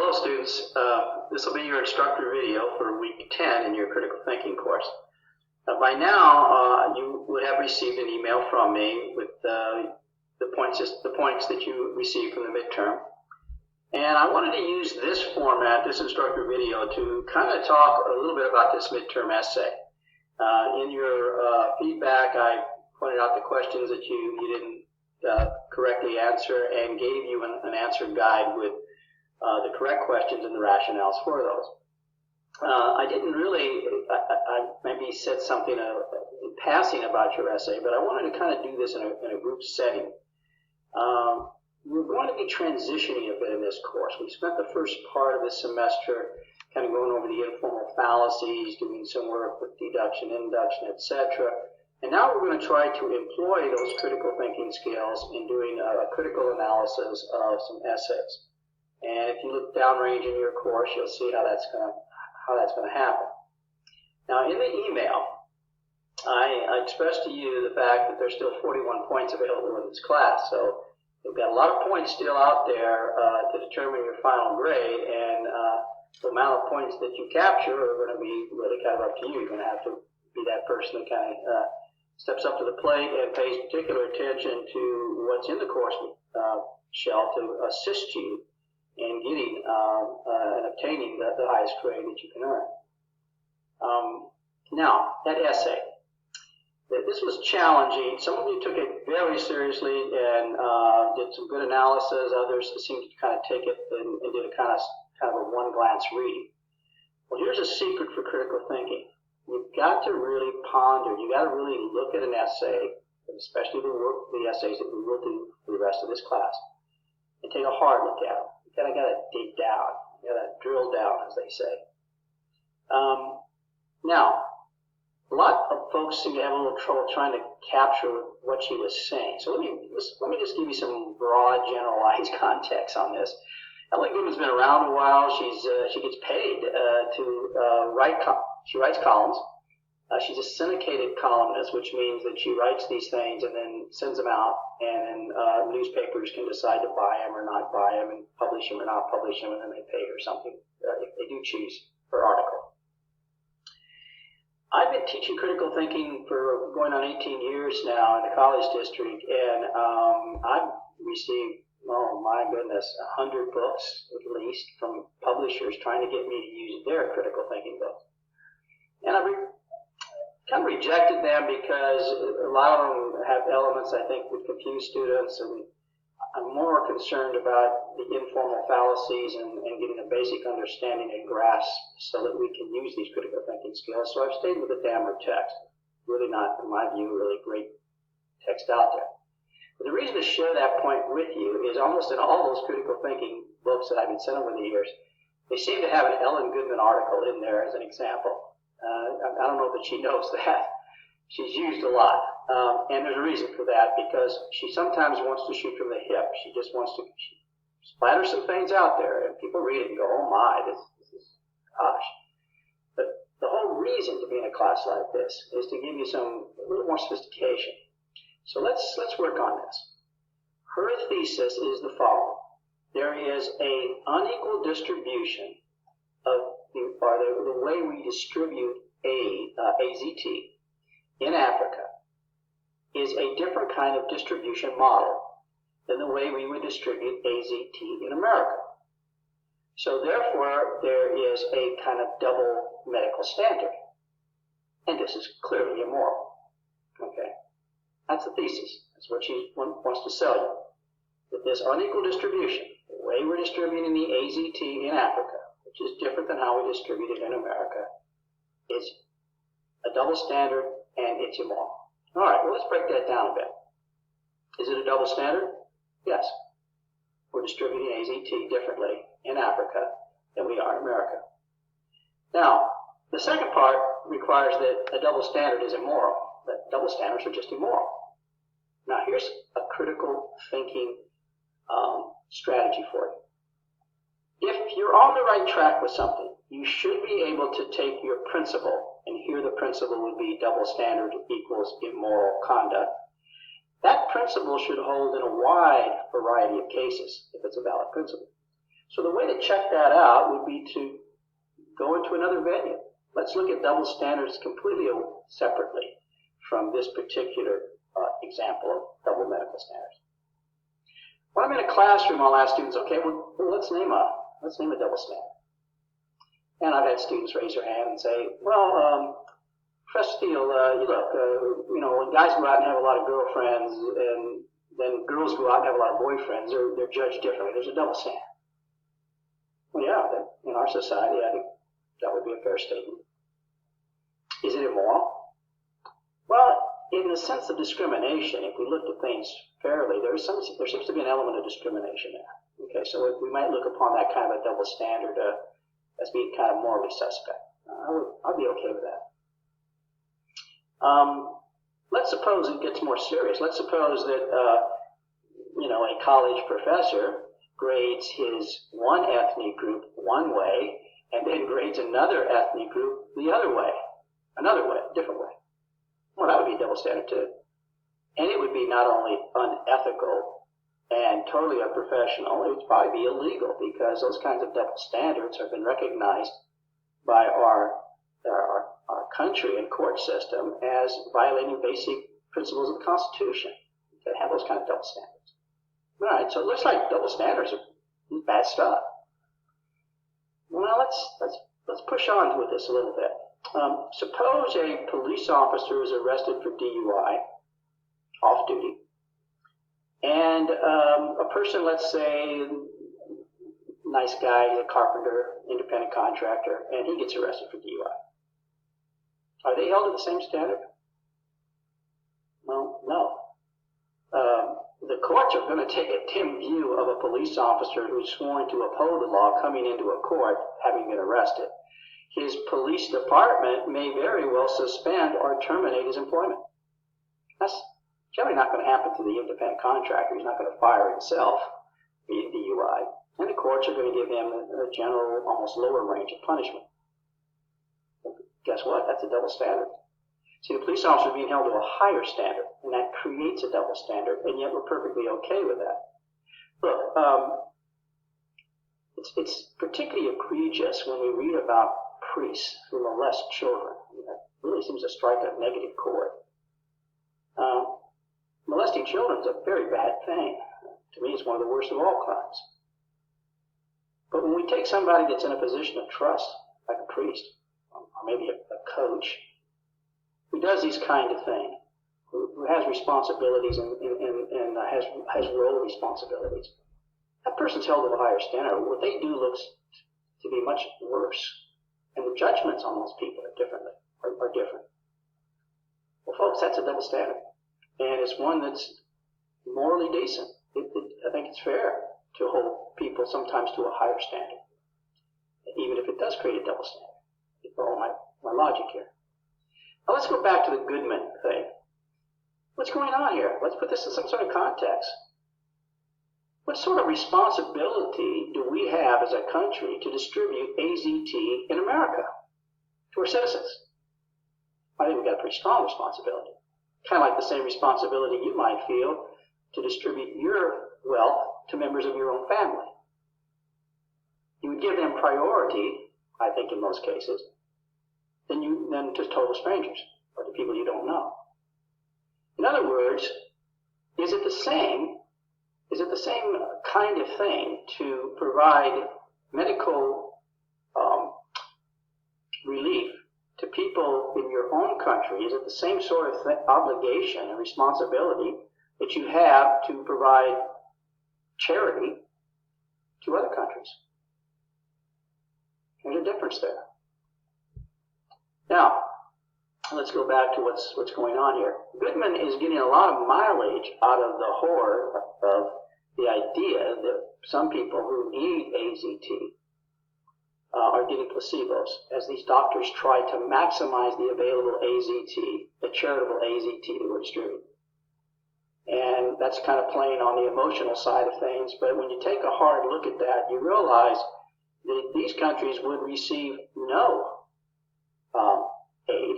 Hello students, this will be your instructor video for week 10 in your critical thinking course. By now you would have received an email from me with the points that you received from the midterm. And I wanted to use this format, this instructor video, to kind of talk a little bit about this midterm essay. In your feedback, I pointed out the questions that you didn't correctly answer and gave you an answer guide with the correct questions and the rationales for those. I didn't really, I maybe said something in passing about your essay, but I wanted to kind of do this in a group setting. We're going to be transitioning a bit in this course. We spent the first part of this semester kind of going over the informal fallacies, doing some work with deduction, induction, etc. And now we're going to try to employ those critical thinking skills in doing a critical analysis of some essays. And if you look downrange in your course, you'll see how that's going to happen. Now, in the email, I expressed to you the fact that there's still 41 points available in this class. So you've got a lot of points still out there to determine your final grade, and the amount of points that you capture are going to be really kind of up to you. You're going to have to be that person that kind of steps up to the plate and pays particular attention to what's in the course shell to assist you in getting and obtaining the highest grade that you can earn. Now, that essay. This was challenging. Some of you took it very seriously and did some good analysis. Others seemed to kind of take it and did a kind of a one-glance reading. Well, here's a secret for critical thinking. You've got to really ponder. You've got to really look at an essay, especially the essays that we will do for the rest of this class, and take a hard look at them. You kind of got to dig down. You got to drill down, as they say. Now, a lot of folks seem to have a little trouble trying to capture what she was saying. So let me just give you some broad, generalized context on this. Ellen Goodman's been around a while. She gets paid to write. She writes columns. She's a syndicated columnist, which means that she writes these things and then sends them out, and then newspapers can decide to buy them or not buy them, and publish them or not publish them, and then they pay her something if they do choose her article. I've been teaching critical thinking for going on 18 years now in the college district, and I've received, oh my goodness, 100 books at least from publishers trying to get me to use their critical thinking books. And I've kind of rejected them because a lot of them have elements I think would confuse students, and I'm more concerned about the informal fallacies and getting a basic understanding and grasp so that we can use these critical thinking skills. So I've stayed with the Dammer text. Really not, in my view, really great text out there. But the reason to share that point with you is almost in all those critical thinking books that I've been sent over the years, they seem to have an Ellen Goodman article in there as an example. I don't know that she knows that. She's used a lot. And there's a reason for that, because she sometimes wants to shoot from the hip. She just wants to splatter some things out there, and people read it and go, oh my, this is, gosh. But the whole reason to be in a class like this is to give you a little more sophistication. So let's work on this. Her thesis is the following. There is an unequal distribution of the way we distribute AZT in Africa is a different kind of distribution model than the way we would distribute AZT in America. So therefore, there is a kind of double medical standard. And this is clearly immoral. Okay? That's the thesis. That's what she wants to sell you. That this unequal distribution, the way we're distributing the AZT in Africa, which is different than how we distribute it in America, is a double standard, and it's immoral. All right, well, let's break that down a bit. Is it a double standard? Yes. We're distributing AZT differently in Africa than we are in America. Now, the second part requires that a double standard is immoral. That double standards are just immoral. Now, here's a critical thinking strategy for you. If you're on the right track with something, you should be able to take your principle, and here the principle would be double standard equals immoral conduct. That principle should hold in a wide variety of cases if it's a valid principle. So the way to check that out would be to go into another venue. Let's look at double standards completely separately from this particular example of double medical standards. When I'm in a classroom, I'll ask students, okay, well, let's name a double standard. And I've had students raise their hand and say, well, Professor Steele, when guys go out and have a lot of girlfriends and then girls go out and have a lot of boyfriends, they're judged differently. There's a double standard. Well, yeah, in our society, I think that would be a fair statement. Is it immoral? Well, in the sense of discrimination, if we look at things fairly, there seems to be an element of discrimination there. Okay, so we might look upon that kind of a double standard as being kind of morally suspect. I'd be okay with that. Let's suppose it gets more serious. Let's suppose that a college professor grades his one ethnic group one way, and then grades another ethnic group the other way, different way. Well, that would be a double standard too, and it would be not only unethical and totally unprofessional, it would probably be illegal, because those kinds of double standards have been recognized by our country and court system as violating basic principles of the Constitution. They have those kind of double standards. All right, so it looks like double standards are bad stuff. Well, let's push on with this a little bit. Suppose a police officer is arrested for DUI, off duty, and a person, let's say, nice guy, a carpenter, independent contractor, and he gets arrested for DUI. Are they held to the same standard? Well, no. The courts are going to take a dim view of a police officer who's sworn to uphold the law coming into a court having been arrested. His police department may very well suspend or terminate his employment. That's generally not going to happen to the independent contractor. He's not going to fire himself via DUI. And the courts are going to give him a general, almost lower range of punishment. Guess what? That's a double standard. See, the police officer is being held to a higher standard, and that creates a double standard, and yet we're perfectly okay with that. Look, it's particularly egregious when we read about priests who molest children. That really seems to strike a negative chord. Molesting children is a very bad thing. To me, it's one of the worst of all crimes. But when we take somebody that's in a position of trust, like a priest, or maybe a coach, who does these kind of things, who has responsibilities and has role responsibilities, that person's held to a higher standard. What they do looks to be much worse, and the judgments on those people are different. Well, folks, that's a double standard, and it's one that's morally decent. I think it's fair to hold people sometimes to a higher standard, even if it does create a double standard. You follow my logic here. Now let's go back to the Goodman thing. What's going on here? Let's put this in some sort of context. What sort of responsibility do we have as a country to distribute AZT in America to our citizens? I think we've got a pretty strong responsibility. Kind of like the same responsibility you might feel to distribute your wealth to members of your own family. You would give them priority, I think in most cases, than to total strangers or to people you don't know. In other words, is it the same kind of thing to provide medical relief to people in your own country? Is it the same sort of obligation and responsibility that you have to provide charity to other countries? There's a difference there. Now, let's go back to what's going on here. Goodman is getting a lot of mileage out of the horror of the idea that some people who need AZT are getting placebos, as these doctors try to maximize the available AZT, the charitable AZT that we're distributing. And that's kind of playing on the emotional side of things, but when you take a hard look at that, you realize that these countries would receive no aid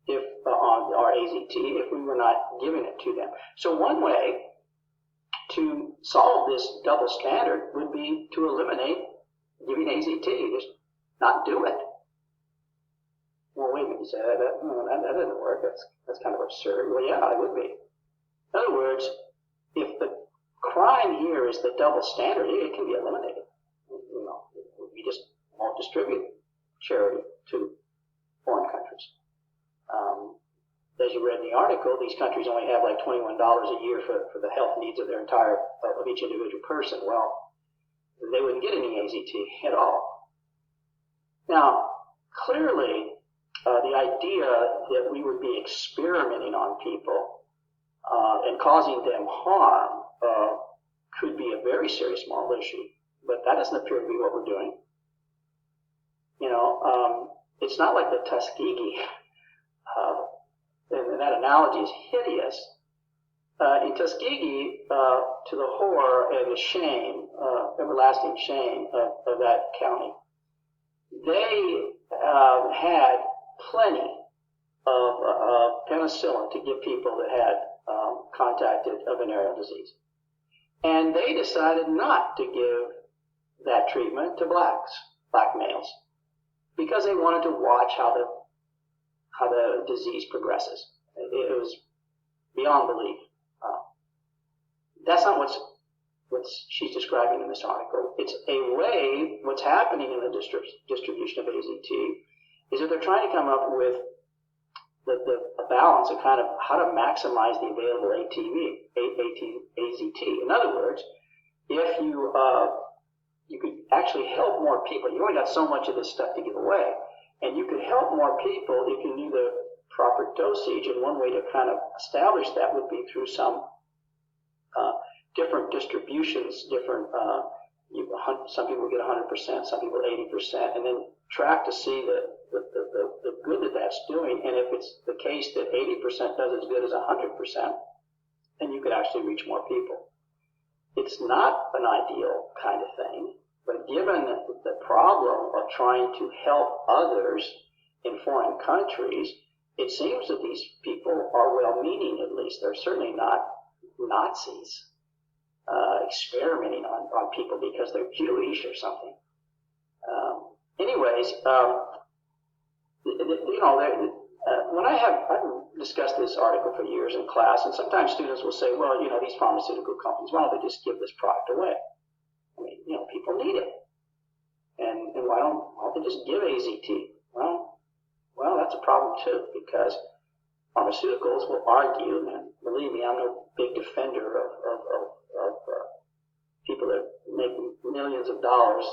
on our AZT if we were not giving it to them. So one way to solve this double standard would be to eliminate giving AZT, just not do it. Well, wait a minute, you say that doesn't work. That's kind of absurd. Well, yeah, it would be. In other words, if the crime here is the double standard, it can be eliminated. You know, we just won't distribute charity to foreign countries. As you read in the article, these countries only have like $21 a year for the health needs of of each individual person. Well, they wouldn't get any AZT at all. Now, clearly, the idea that we would be experimenting on people and causing them harm could be a very serious moral issue, but that doesn't appear to be what we're doing. You know, it's not like the Tuskegee, and that analogy is hideous. In Tuskegee, to the horror and the shame, everlasting shame of that county, they had plenty of penicillin to give people that had contacted a venereal disease. And they decided not to give that treatment to black males, because they wanted to watch how the disease progresses. It was beyond belief. That's not what she's describing in this article. It's a way, what's happening in the distribution of AZT is that they're trying to come up with a balance of kind of how to maximize the available AZT. In other words, if you could actually help more people, you only got so much of this stuff to give away, and you could help more people if you knew the proper dosage, and one way to kind of establish that would be through some different distributions, some people get 100%, some people 80%, and then track to see the good that that's doing. And if it's the case that 80% does as good as 100%, then you could actually reach more people. It's not an ideal kind of thing, but given the problem of trying to help others in foreign countries, it seems that these people are well-meaning, at least. They're certainly not Nazis experimenting on people because they're Jewish or something. When I've discussed this article for years in class, and sometimes students will say, well, these pharmaceutical companies, why don't they just give this product away? I mean, people need it. And why don't they just give AZT? Well, that's a problem too, because pharmaceuticals will argue, and believe me, I'm no big defender of people that make millions of dollars,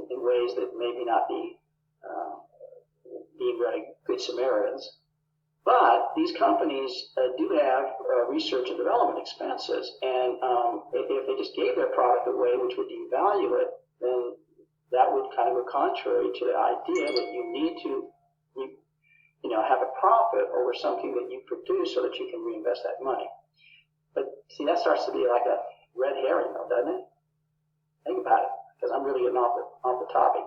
in ways that maybe not be being very good Samaritans. But these companies do have research and development expenses, and if they just gave their product away, which would devalue it, then that would kind of go contrary to the idea that you need to have a profit over something that you produce so that you can reinvest that money. But see, that starts to be like a red herring, though, doesn't it? Think about it, because I'm really getting off the topic.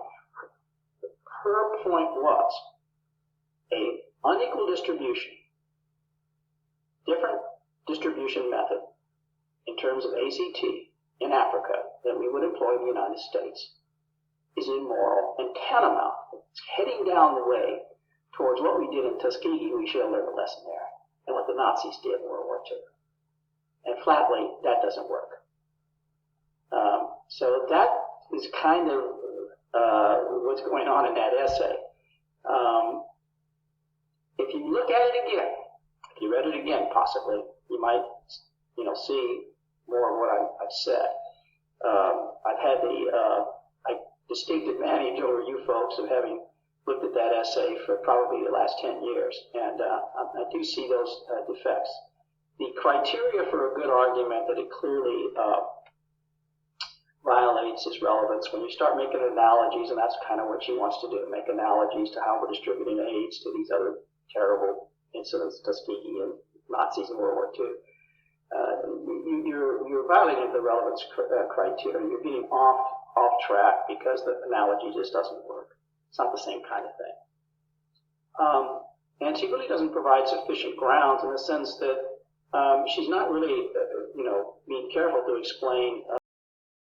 Her point was a unequal distribution, different distribution method in terms of AZT in Africa than we would employ in the United States is immoral and tantamount. It's heading down the way towards what we did in Tuskegee. We should have learned a lesson there, and what the Nazis did in World War II. And flatly, that doesn't work. So that is kind of what's going on in that essay. If you look at it again, if you read it again, possibly, you might, see more of what I've said. I've had the distinct advantage over you folks of having looked at that essay for probably the last 10 years, and I do see those defects. The criteria for a good argument that it clearly violates its relevance when you start making analogies, and that's kind of what she wants to do, make analogies to how we're distributing AIDS to these other terrible incidents, Tuskegee and Nazis in World War II. You're violating the relevance criteria. You're getting off track because the analogy just doesn't work. It's not the same kind of thing. And she really doesn't provide sufficient grounds in the sense that she's not really, being careful to explain